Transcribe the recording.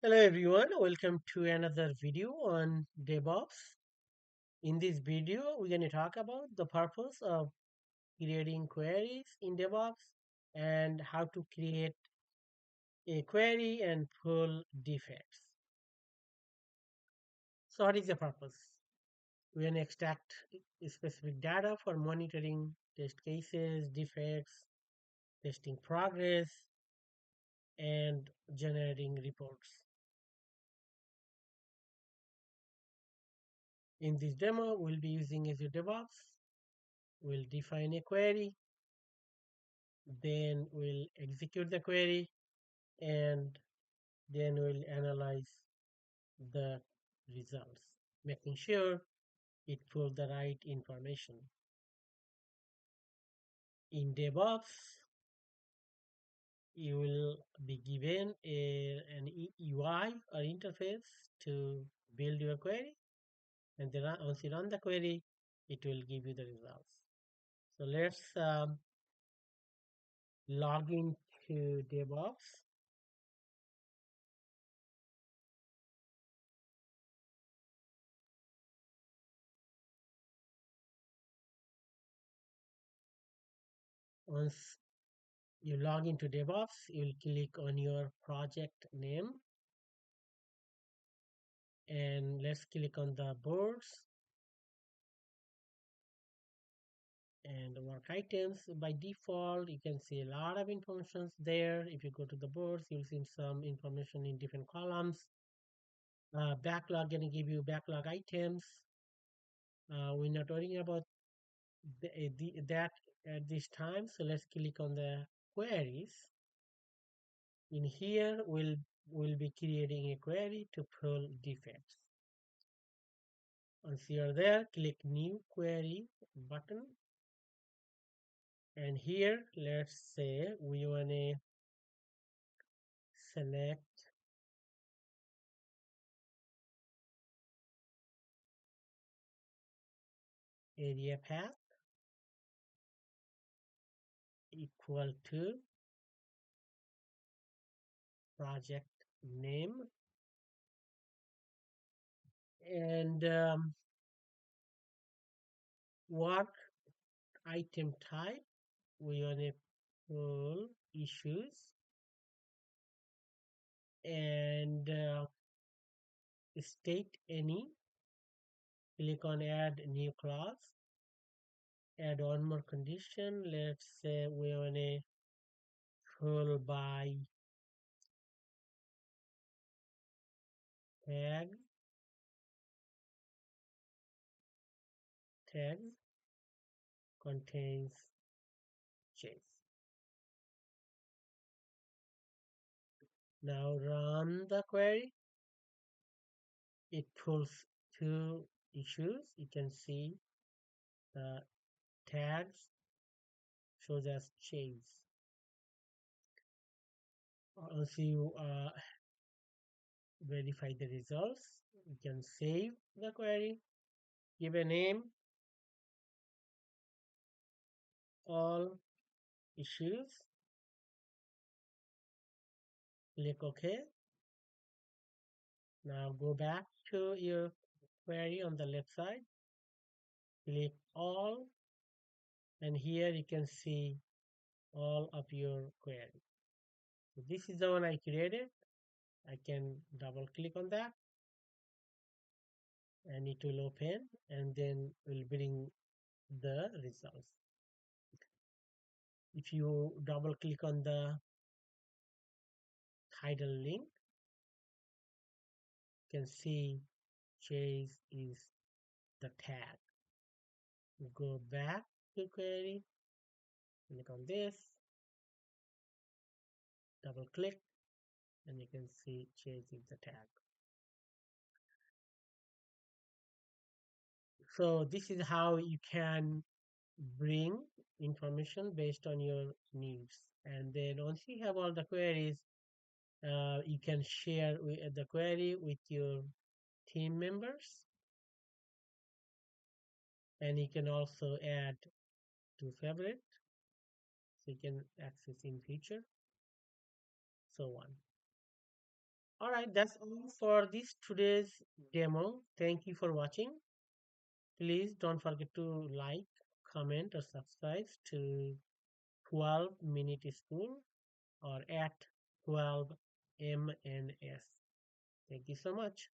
Hello everyone, welcome to another video on DevOps. In this video, we're going to talk about the purpose of creating queries in DevOps and how to create a query and pull defects. So what is the purpose? We're going to extract specific data for monitoring test cases, defects, testing progress, and generating reports. In this demo, we'll be using Azure DevOps. We'll define a query, then we'll execute the query, and then we'll analyze the results, making sure it pulls the right information. In DevOps, you will be given an UI or interface to build your query, and then once you run the query, it will give you the results. So let's log into DevOps. Once you log into DevOps, you'll click on your project name, and let's click on the boards and work items. By default, you can see a lot of information there. If you go to the boards, you'll see some information in different columns. Backlog going to give you backlog items. We're not worrying about that at this time, so let's click on the queries. In here, we'll be creating a query to pull defects. Once you're there, click New Query button. And here, let's say we want to select area path equal to project name. And work item type, we want to pull issues. And state any, click on add new clause. Add one more condition. Let's say we want to pull by tags contains chase. Now run the query. It pulls two issues. You can see the tags shows as chase. Once you verify the results, you can save the query, give a name, all issues, click OK. Now go back to your query on the left side, click all, and here you can see all of your query. So this is the one I created. I can double click on that and it will open, and then will bring the results. If you double click on the title link, you can see chase is the tag. Go back to query, click on this, double click, and you can see chase is the tag. So this is how you can bring information based on your needs. And then once you have all the queries, you can share the query with your team members, and you can also add to favorite so you can access in future, so on. All right, that's all for this today's demo. Thank you for watching. Please don't forget to like, comment, or subscribe to 12 Minute School or at 12 MNS. Thank you so much.